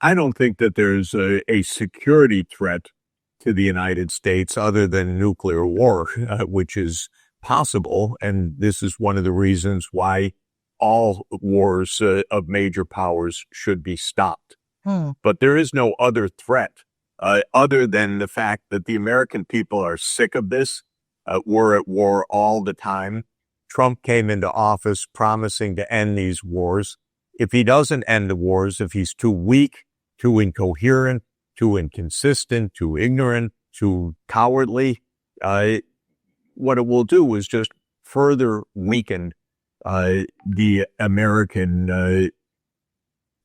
I don't think that there's a security threat to the United States other than nuclear war, which is possible. And this is one of the reasons why all wars of major powers should be stopped. Hmm. But there is no other threat other than the fact that the American people are sick of this. We're at war all the time. Trump came into office promising to end these wars. If he doesn't end the wars, if he's too weak, too incoherent, too inconsistent, too ignorant, too cowardly, what it will do is just further weaken the American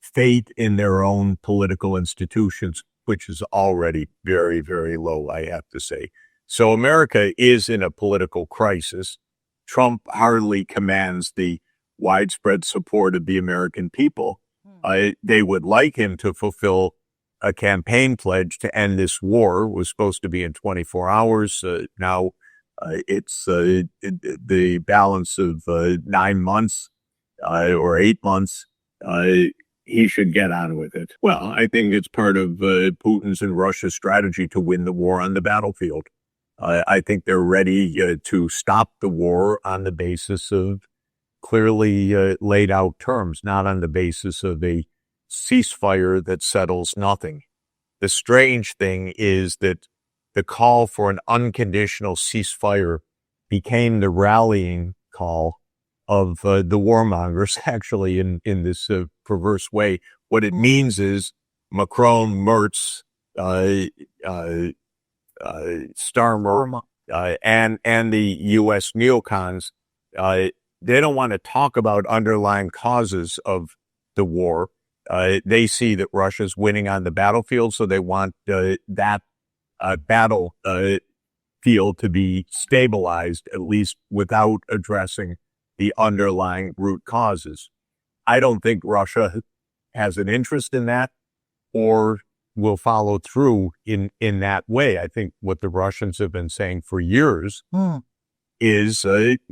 faith in their own political institutions, which is already very, very low, I have to say. So America is in a political crisis. Trump hardly commands the widespread support of the American people. They would like him to fulfill a campaign pledge to end this war. It was supposed to be in 24 hours. Now it's the balance of 9 months or 8 months. He should get on with it. Well, I think it's part of Putin's and Russia's strategy to win the war on the battlefield. I think they're ready to stop the war on the basis of clearly laid out terms, not on the basis of a ceasefire that settles nothing. The strange thing is that the call for an unconditional ceasefire became the rallying call of the warmongers, actually, in this perverse way. What it means is Macron, Merz, Starmer, and the U.S. neocons, they don't want to talk about underlying causes of the war. They see that Russia's winning on the battlefield, so they want that battle field to be stabilized, at least without addressing the underlying root causes. I don't think Russia has an interest in that or will follow through in that way. I think what the Russians have been saying for years is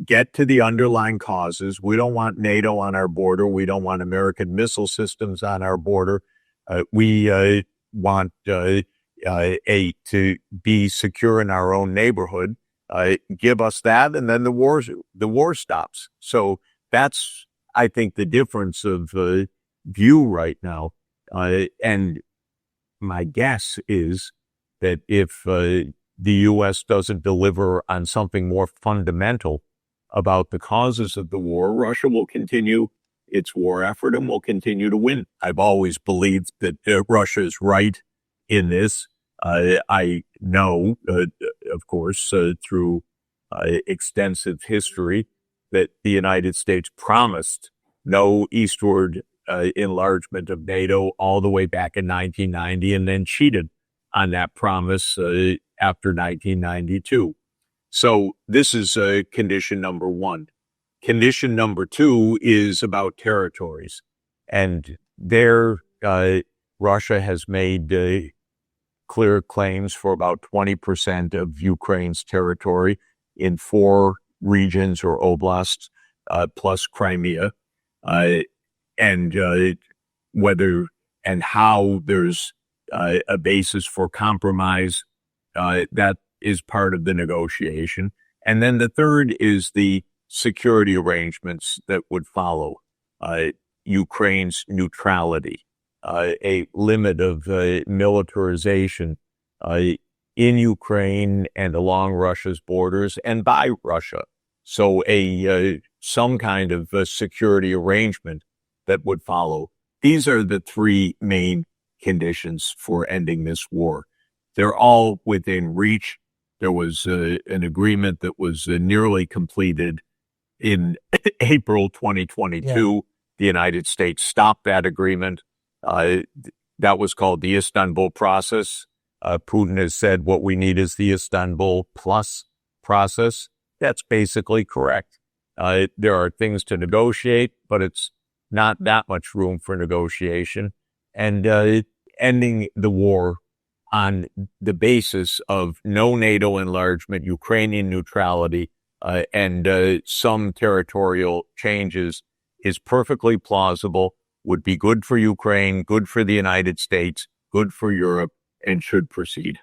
get to the underlying causes. We don't want NATO on our border. We don't want American missile systems on our border. We want to be secure in our own neighborhood. Give us that, and then the war stops. So that's, I think, the difference of view right now. And my guess is that if the U.S. doesn't deliver on something more fundamental about the causes of the war, Russia will continue its war effort and will continue to win. I've always believed that Russia is right in this. I know, of course, through extensive history, that the United States promised no eastward enlargement of NATO all the way back in 1990 and then cheated on that promise after 1992. So this is condition number one. Condition number two is about territories. And there, Russia has made clear claims for about 20% of Ukraine's territory in 4 regions or oblasts, plus Crimea. And whether and how there's a basis for compromise, that is part of the negotiation. And then the third is the security arrangements that would follow. Ukraine's neutrality, a limit of militarization in Ukraine and along Russia's borders and by Russia. So some kind of security arrangement that would follow. These are the 3 main conditions for ending this war. They're all within reach. There was an agreement that was nearly completed in April 2022. Yeah. The United States stopped that agreement. That was called the Istanbul process. Putin has said what we need is the Istanbul plus process. That's basically correct. There are things to negotiate, but it's not that much room for negotiation. And ending the war on the basis of no NATO enlargement, Ukrainian neutrality, and some territorial changes is perfectly plausible. would be good for Ukraine, good for the United States, good for Europe, and should proceed.